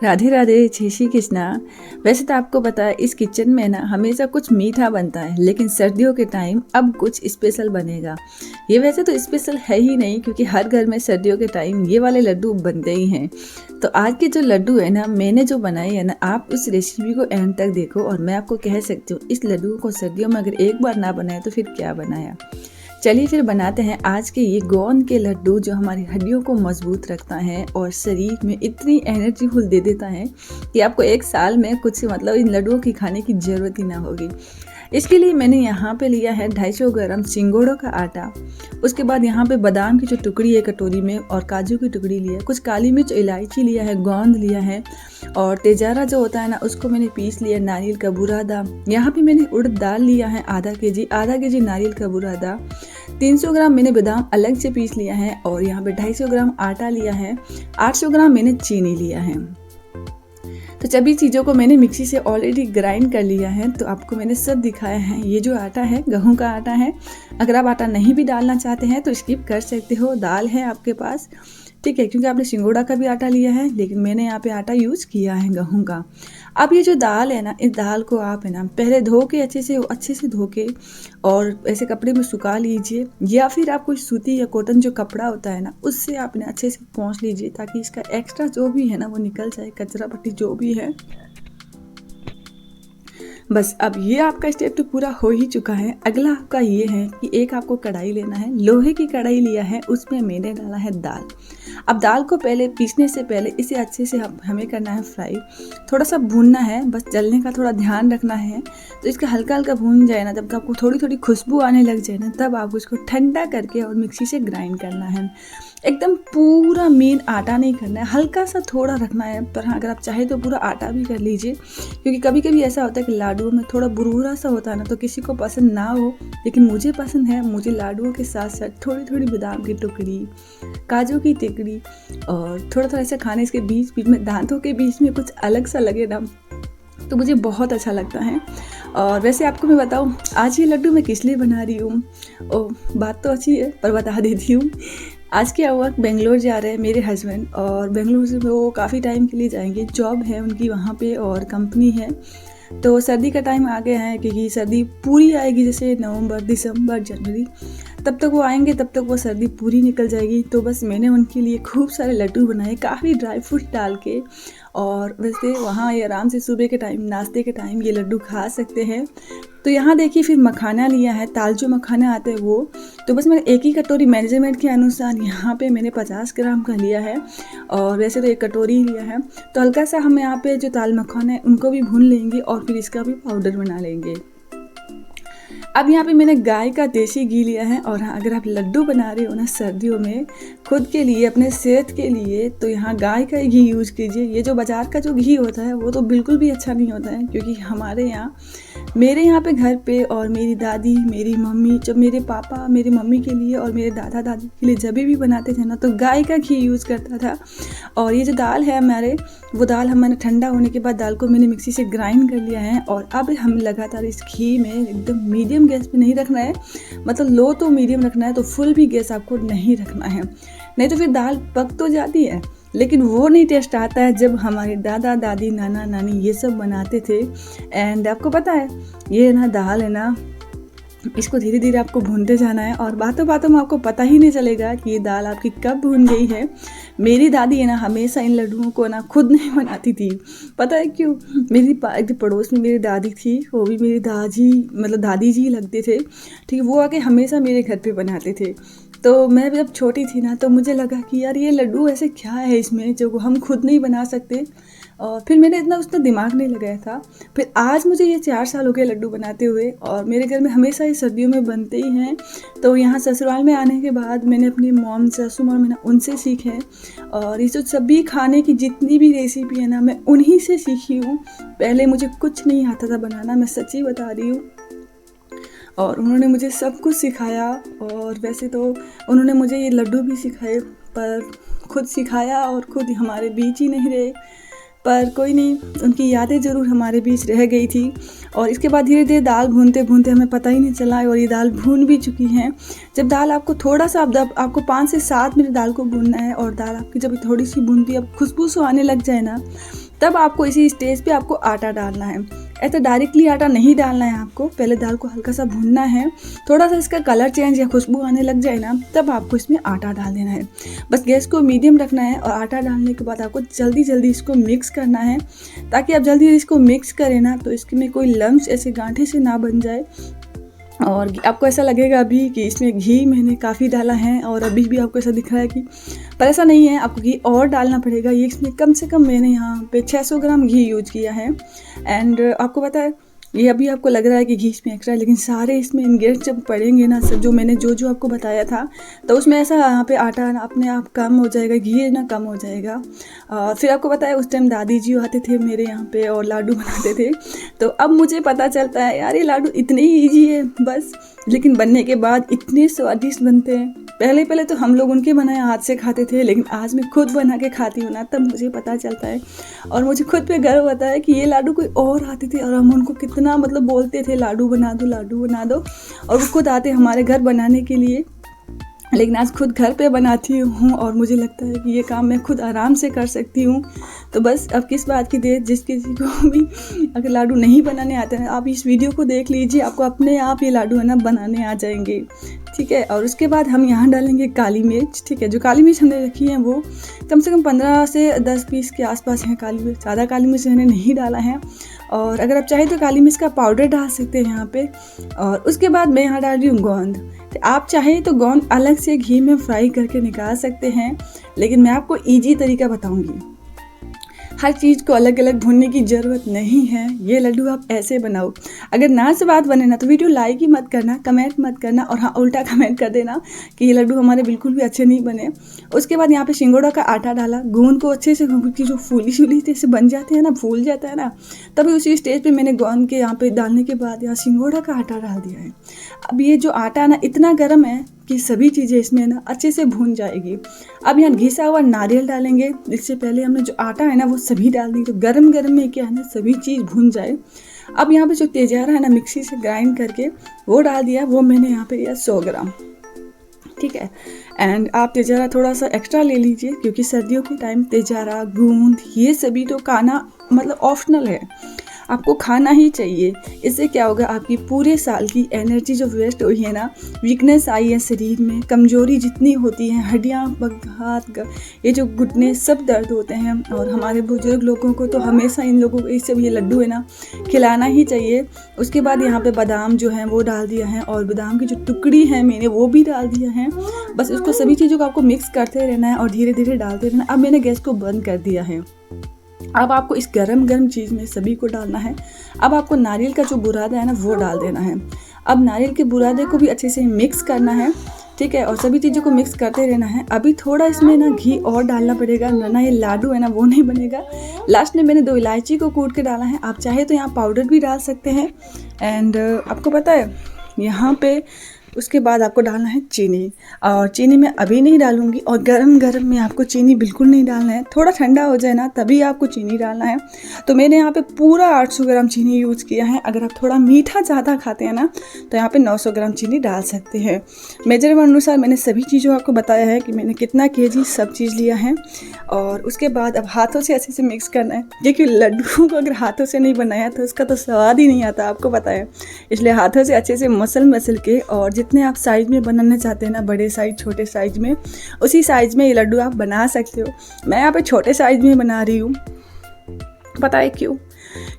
राधे राधे, जय श्री कृष्णा। वैसे तो आपको पता है इस किचन में ना हमेशा कुछ मीठा बनता है, लेकिन सर्दियों के टाइम अब कुछ स्पेशल बनेगा। ये वैसे तो स्पेशल है ही नहीं, क्योंकि हर घर में सर्दियों के टाइम ये वाले लड्डू बनते ही हैं। तो आज के जो लड्डू है ना, मैंने जो बनाए है ना, आप इस रेसिपी को एंड तक देखो और मैं आपको कह सकती हूँ इस लड्डू को सर्दियों में अगर एक बार ना बनाए तो फिर क्या बनाया। चलिए फिर बनाते हैं आज के ये गोंद के लड्डू, जो हमारी हड्डियों को मजबूत रखता है और शरीर में इतनी एनर्जी फुल दे देता है कि आपको एक साल में कुछ मतलब इन लड्डुओं की खाने की ज़रूरत ही ना होगी। इसके लिए मैंने यहाँ पे लिया है 250 ग्राम सिंगोड़ों का आटा। उसके बाद यहाँ पे बादाम की जो टुकड़ी है कटोरी में, और काजू की टुकड़ी लिया है, कुछ काली मिर्च, इलायची लिया है, गोंद लिया है, और तेजारा जो होता है ना उसको मैंने पीस लिया, नारियल का बुरादा। यहाँ पे मैंने उड़द दाल लिया है आधा केजी नारियल का बुरादा। 300 ग्राम मैंने बादाम अलग से पीस लिया है, और यहाँ पे 250 ग्राम आटा लिया है। 800 ग्राम मैंने चीनी लिया है। तो सभी चीज़ों को मैंने मिक्सी से ऑलरेडी ग्राइंड कर लिया है। तो आपको मैंने सब दिखाया है। ये जो आटा है गेहूं का आटा है। अगर आप आटा नहीं भी डालना चाहते हैं तो स्किप कर सकते हो, दाल है आपके पास, ठीक है, क्योंकि आपने सिंगोड़ा का भी आटा लिया है, लेकिन मैंने यहाँ पे आटा यूज़ किया है गेहूं का। अब ये जो दाल है ना, इस दाल को आप है ना पहले धो के अच्छे से धो के और ऐसे कपड़े में सुखा लीजिए, या फिर आप कोई सूती या कॉटन जो कपड़ा होता है ना उससे आप ना अच्छे से पोंछ लीजिए, ताकि इसका एक्स्ट्रा जो भी है ना वो निकल जाए, कचरा पट्टी जो भी है। बस अब ये आपका स्टेप तो पूरा हो ही चुका है। अगला आपका ये है कि एक आपको कढ़ाई लेना है, लोहे की कढ़ाई लिया है, उसमें मैंने डाला है दाल। अब दाल को पहले पीसने से पहले इसे अच्छे से हमें करना है फ्राई, थोड़ा सा भूनना है, बस जलने का थोड़ा ध्यान रखना है। तो इसका हल्का हल्का भून जाए ना, जब आपको थोड़ी थोड़ी खुशबू आने लग जाए ना, तब आप उसको ठंडा करके और मिक्सी से ग्राइंड करना है। एकदम पूरा मेन आटा नहीं करना है, हल्का सा थोड़ा रखना है। पर हाँ, अगर आप चाहे तो पूरा आटा भी कर लीजिए, क्योंकि कभी कभी ऐसा होता है कि लाडुओं में थोड़ा बुरबुरा सा होता है ना, तो किसी को पसंद ना हो, लेकिन मुझे पसंद है। मुझे लाडुओं के साथ साथ थोड़ी थोड़ी बादाम की टुकड़ी, काजू की टिकड़ी और थोड़ा थोड़ा ऐसा खाने इसके बीच बीच में, दांतों के बीच में कुछ अलग सा लगे ना, तो मुझे बहुत अच्छा लगता है। और वैसे आपको मैं बताऊं आज ये लड्डू मैं किस लिए बना रही हूँ, बात तो अच्छी है पर बता देती हूँ। आज क्या हुआ, बेंगलोर जा रहे हैं मेरे हस्बैंड, और बेंगलोर से वो काफ़ी टाइम के लिए जाएंगे, जॉब है उनकी वहाँ पे और कंपनी है। तो सर्दी का टाइम आ गया है, क्योंकि सर्दी पूरी आएगी, जैसे नवंबर, दिसंबर, जनवरी, तब तक वो आएंगे, तब तक वो सर्दी पूरी निकल जाएगी। तो बस मैंने उनके लिए खूब सारे लड्डू बनाए, काफ़ी ड्राई फ्रूट डाल के। और वैसे वहाँ ये आराम से सुबह के टाइम, नाश्ते के टाइम ये लड्डू खा सकते हैं। तो यहाँ देखिए फिर मखाना लिया है, तालचू मखाना आते हैं वो। तो बस मैं एक ही कटोरी मेजरमेंट के अनुसार यहाँ पे मैंने 50 ग्राम का लिया है, और वैसे तो एक कटोरी ही लिया है। तो हल्का सा हम यहाँ पे जो ताल मखाना है उनको भी भून लेंगे और फिर इसका भी पाउडर बना लेंगे। अब यहाँ पे मैंने गाय का देसी घी लिया है। और हाँ, अगर आप लड्डू बना रहे हो ना सर्दियों में खुद के लिए, अपने सेहत के लिए, तो यहाँ गाय का घी यूज़ कीजिए। ये जो बाज़ार का जो घी होता है वो तो बिल्कुल भी अच्छा नहीं होता है, क्योंकि हमारे यहाँ, मेरे यहाँ पे घर पे, और मेरी दादी, मेरी मम्मी, जब मेरे पापा मेरी मम्मी के लिए और मेरे दादा दादी के लिए जब भी बनाते थे ना, तो गाय का घी यूज़ करता था। और ये जो दाल है हमारे, वो दाल हमारे ठंडा होने के बाद दाल को मैंने मिक्सी से ग्राइंड कर लिया है। और अब हम लगातार इस घी में, एकदम मीडियम गैस पे नहीं रखना है, मतलब लो तो मीडियम रखना है, तो फुल भी गैस आपको नहीं रखना है, नहीं तो फिर दाल पक तो जाती है, लेकिन वो नहीं टेस्ट आता है जब हमारे दादा दादी, नाना नानी ये सब बनाते थे। एंड आपको पता है ये ना दाल है ना, इसको धीरे धीरे आपको भूनते जाना है, और बातों बातों में आपको पता ही नहीं चलेगा कि ये दाल आपकी कब भून गई है। मेरी दादी है ना हमेशा इन लड्डुओं को ना खुद नहीं बनाती थी, पता है क्यों? मेरी पड़ोस में मेरी दादी थी, वो भी मेरी दादी, मतलब दादी जी लगते थे, ठीक है, वो आके हमेशा मेरे घर पे बनाते थे। तो मैं जब छोटी थी ना, तो मुझे लगा कि यार ये लड्डू ऐसे क्या है इसमें जो हम खुद नहीं बना सकते। और फिर मैंने इतना उसका दिमाग नहीं लगाया था। फिर आज मुझे ये 4 साल हो गए लड्डू बनाते हुए, और मेरे घर में हमेशा ये सर्दियों में बनते ही हैं। तो यहाँ ससुराल में आने के बाद मैंने अपनी मॉम, ससुर और मैंने उनसे सीखे, और ये जो सभी खाने की जितनी भी रेसिपी है ना, मैं उन्हीं से सीखी हूँ। पहले मुझे कुछ नहीं आता था बनाना, मैं सच्ची बता रही हूँ, और उन्होंने मुझे सब कुछ सिखाया। और वैसे तो उन्होंने मुझे ये लड्डू भी सिखाए, पर खुद सिखाया और खुद हमारे बीच ही नहीं रहे। पर कोई नहीं, उनकी यादें ज़रूर हमारे बीच रह गई थी। और इसके बाद धीरे धीरे दाल भूनते भूनते हमें पता ही नहीं चला, और ये दाल भून भी चुकी है। जब दाल आपको थोड़ा सा, आपको 5 से 7 मिनट दाल को भूनना है, और दाल आपकी जब थोड़ी सी भूनती है, अब खुशबू से आने लग जाए ना, तब आपको इसी स्टेज पे आपको आटा डालना है। ऐसा डायरेक्टली आटा नहीं डालना है आपको, पहले दाल को हल्का सा भूनना है, थोड़ा सा इसका कलर चेंज या खुशबू आने लग जाए ना, तब आपको इसमें आटा डाल देना है। बस गैस को मीडियम रखना है और आटा डालने के बाद आपको जल्दी जल्दी इसको मिक्स करना है, ताकि आप जल्दी इसको मिक्स करें ना तो इसमें कोई लम्स ऐसे गांठे से ना बन जाए। और आपको ऐसा लगेगा अभी कि इसमें घी मैंने काफ़ी डाला है और अभी भी आपको ऐसा दिख रहा है कि, पर ऐसा नहीं है, आपको घी और डालना पड़ेगा। ये इसमें कम से कम मैंने यहाँ पे 600 ग्राम घी यूज किया है। एंड आपको पता है ये अभी आपको लग रहा है कि घी इसमें एक्स्ट्रा है, लेकिन सारे इसमें इंग्रेडिएंट्स जब पड़ेंगे ना, सब जो मैंने जो आपको बताया था, तो उसमें ऐसा यहाँ पे आटा अपने आप कम हो जाएगा, घी ना कम हो जाएगा। फिर आपको पता है उस टाइम दादी जी आते थे मेरे यहाँ पे और लाडू बनाते थे, तो अब मुझे पता चलता है यार ये लाडू इतने ही ईजी है बस, लेकिन बनने के बाद इतने स्वादिष्ट बनते हैं। पहले तो हम लोग उनके बनाए हाथ से खाते थे, लेकिन आज मैं खुद बना के खाती हूँ ना, तब मुझे पता चलता है और मुझे खुद पे गर्व होता है कि ये लाडू कोई और आते थे और हम उनको कितना मतलब बोलते थे लाडू बना दो, और वो खुद आते हमारे घर बनाने के लिए। लेकिन आज खुद घर पे बनाती हूँ और मुझे लगता है कि ये काम मैं खुद आराम से कर सकती हूँ। तो बस अब किस बात की देर, जिस किसी को भी अगर लाडू नहीं बनाने आते हैं, आप इस वीडियो को देख लीजिए, आपको अपने आप ये लाडू है ना बनाने आ जाएंगे, ठीक है। और उसके बाद हम यहाँ डालेंगे काली मिर्च, ठीक है। जो काली मिर्च हमने रखी है वो कम से कम 15 से 10 पीस के आसपास है काली मिर्च, ज़्यादा काली मिर्च मैंने नहीं डाला है। और अगर आप चाहें तो काली मिर्च का पाउडर डाल सकते हैं यहाँ पे। और उसके बाद मैं यहाँ डाल रही हूँ गोंद। आप चाहें तो गोंद अलग से घी में फ्राई करके निकाल सकते हैं, लेकिन मैं आपको ईजी तरीका बताऊँगी। हर चीज़ को अलग अलग भूनने की ज़रूरत नहीं है। ये लड्डू आप ऐसे बनाओ। अगर ना से बात बने ना तो वीडियो लाइक ही मत करना, कमेंट मत करना, और हाँ उल्टा कमेंट कर देना कि ये लड्डू हमारे बिल्कुल भी अच्छे नहीं बने। उसके बाद यहाँ पे सिंगोड़ा का आटा डाला, गोंद को अच्छे से की जो फूली जैसे बन जाते हैं ना, फूल जाता है ना, तभी उसी स्टेज पर मैंने गोंद के यहाँ पे डालने के बाद यहाँ सिंगोड़ा का आटा डाल दिया है। अब ये जो आटा ना इतना गर्म है कि सभी चीज़ें इसमें ना अच्छे से भून जाएगी। अब यहाँ घिसा हुआ नारियल डालेंगे, इससे पहले हमने जो आटा है ना वो सभी डाल दी, तो गरम में क्या है ना सभी चीज़ भून जाए। अब यहाँ पे जो तेजारा है ना मिक्सी से ग्राइंड करके वो डाल दिया, वो मैंने यहाँ पे लिया 100 ग्राम, ठीक है। एंड आप तेजारा थोड़ा सा एक्स्ट्रा ले लीजिए, क्योंकि सर्दियों के टाइम तेजारा गूंद ये सभी तो खाना मतलब ऑप्शनल है, आपको खाना ही चाहिए। इससे क्या होगा, आपकी पूरे साल की एनर्जी जो वेस्ट हुई है ना, वीकनेस आई है शरीर में, कमजोरी जितनी होती है, हड्डियाँ हाथ ये जो घुटने सब दर्द होते हैं। और हमारे बुजुर्ग लोगों को तो हमेशा इन लोगों को ये सब ये लड्डू है ना खिलाना ही चाहिए। उसके बाद यहाँ पे बादाम जो है वो डाल दिया है, और बादाम की जो टुकड़ी है मैंने वो भी डाल दिया है। बस उसको सभी चीज़ों को आपको मिक्स करते रहना है और धीरे धीरे डालते रहना। अब मैंने गैस को बंद कर दिया है। अब आपको इस गरम चीज़ में सभी को डालना है। अब आपको नारियल का जो बुरादा है ना वो डाल देना है। अब नारियल के बुरादे को भी अच्छे से मिक्स करना है, ठीक है, और सभी चीज़ों को मिक्स करते रहना है। अभी थोड़ा इसमें ना घी और डालना पड़ेगा, ना ये लाडू है ना वो नहीं बनेगा। लास्ट में मैंने 2 इलायची को कूट के डाला है, आप चाहे तो यहाँ पाउडर भी डाल सकते हैं। एंड आपको पता है यहाँ पे उसके बाद आपको डालना है चीनी, और चीनी मैं अभी नहीं डालूंगी, और गरम में आपको चीनी बिल्कुल नहीं डालना है, थोड़ा ठंडा हो जाए ना तभी आपको चीनी डालना है। तो मैंने यहाँ पे पूरा 800 ग्राम चीनी यूज़ किया है। अगर आप थोड़ा मीठा ज़्यादा खाते हैं ना तो यहाँ पे 900 ग्राम चीनी डाल सकते हैं। मेजरमेंट अनुसार मैंने सभी चीज़ों आपको बताया है कि मैंने कितना केजी सब चीज़ लिया है। और उसके बाद अब हाथों से अच्छे से मिक्स करना है, क्योंकि लड्डू को अगर हाथों से नहीं बनाया तो उसका तो स्वाद ही नहीं आता, आपको पता है। इसलिए हाथों से अच्छे से मसल के, और जितने आप साइज़ में बनाना चाहते हैं ना, बड़े साइज़ छोटे साइज़ में, उसी साइज़ में ये लड्डू आप बना सकते हो। मैं यहाँ पे छोटे साइज़ में बना रही हूँ, पता है क्यों?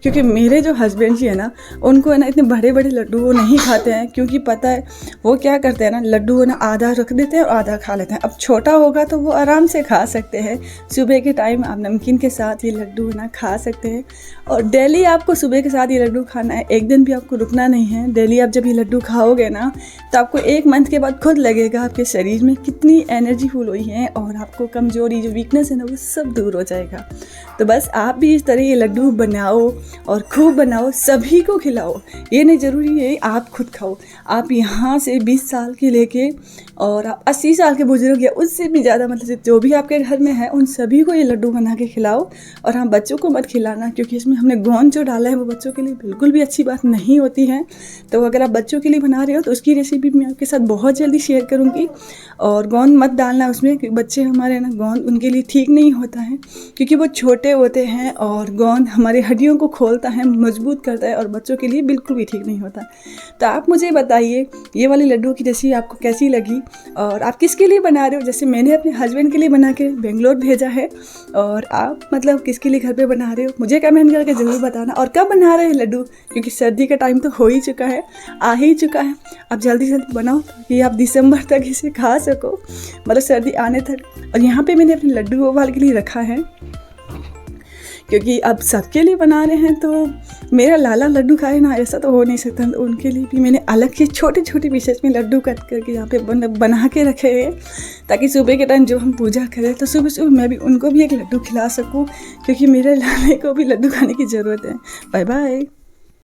क्योंकि मेरे जो हस्बैंड जी है ना उनको है ना इतने बड़े लड्डू वो नहीं खाते हैं, क्योंकि पता है वो क्या करते हैं ना, लड्डू है ना आधा रख देते हैं और आधा खा लेते हैं। अब छोटा होगा तो वो आराम से खा सकते हैं। सुबह के टाइम आप नमकीन के साथ ये लड्डू है ना खा सकते हैं, और डेली आपको सुबह के साथ ये लड्डू खाना है, एक दिन भी आपको रुकना नहीं है। डेली आप जब ये लड्डू खाओगे ना तो आपको 1 मंथ के बाद खुद लगेगा आपके शरीर में कितनी एनर्जी फुल हुई है, और आपको कमजोरी जो वीकनेस है ना वो सब दूर हो जाएगा। तो बस आप भी इस तरह ये लड्डू बनाओ और खूब बनाओ, सभी को खिलाओ। ये नहीं ज़रूरी है आप खुद खाओ, आप यहाँ से 20 साल के लेके और 80 साल के बुजुर्ग या उससे भी ज़्यादा, मतलब जो भी आपके घर में है उन सभी को ये लड्डू बना के खिलाओ। और हाँ, बच्चों को मत खिलाना, क्योंकि इसमें हमने गोंद जो डाला है वो बच्चों के लिए बिल्कुल भी अच्छी बात नहीं होती है। तो अगर आप बच्चों के लिए बना रहे हो तो उसकी रेसिपी मैं आपके साथ बहुत जल्दी शेयर करूँगी। और गोंद मत डालना उसमें, क्योंकि बच्चे हमारे ना गोंद उनके लिए ठीक नहीं होता है, क्योंकि वो छोटे छोटे होते हैं और गोंद हमारी हड्डियों को खोलता है, मजबूत करता है और बच्चों के लिए बिल्कुल भी ठीक नहीं होता। तो आप मुझे बताइए ये वाली लड्डू की रेसिपी आपको कैसी लगी और आप किसके लिए बना रहे हो। जैसे मैंने अपने हस्बैंड के लिए बना के बेंगलोर भेजा है, और आप मतलब किसके लिए घर पे बना रहे हो मुझे कमेंट करके ज़रूर बताना। और कब बना रहे हैं लड्डू, क्योंकि सर्दी का टाइम तो हो ही चुका है, आ ही चुका है। अब जल्दी जल्दी बनाओ ताकि आप दिसंबर तक इसे खा सको, मतलब सर्दी आने तक। और यहाँ पे मैंने अपने लड्डू उबाल के लिए रखा है, क्योंकि अब सबके लिए बना रहे हैं तो मेरा लाला लड्डू खाए ना, ऐसा तो हो नहीं सकता। तो उनके लिए भी मैंने अलग से छोटे छोटे पीसेस में लड्डू कट करके यहाँ पे बना के रखे हैं, ताकि सुबह के टाइम जब हम पूजा करें तो सुबह सुबह मैं भी उनको भी एक लड्डू खिला सकूँ, क्योंकि मेरे लाले को भी लड्डू खाने की ज़रूरत है। Bye bye.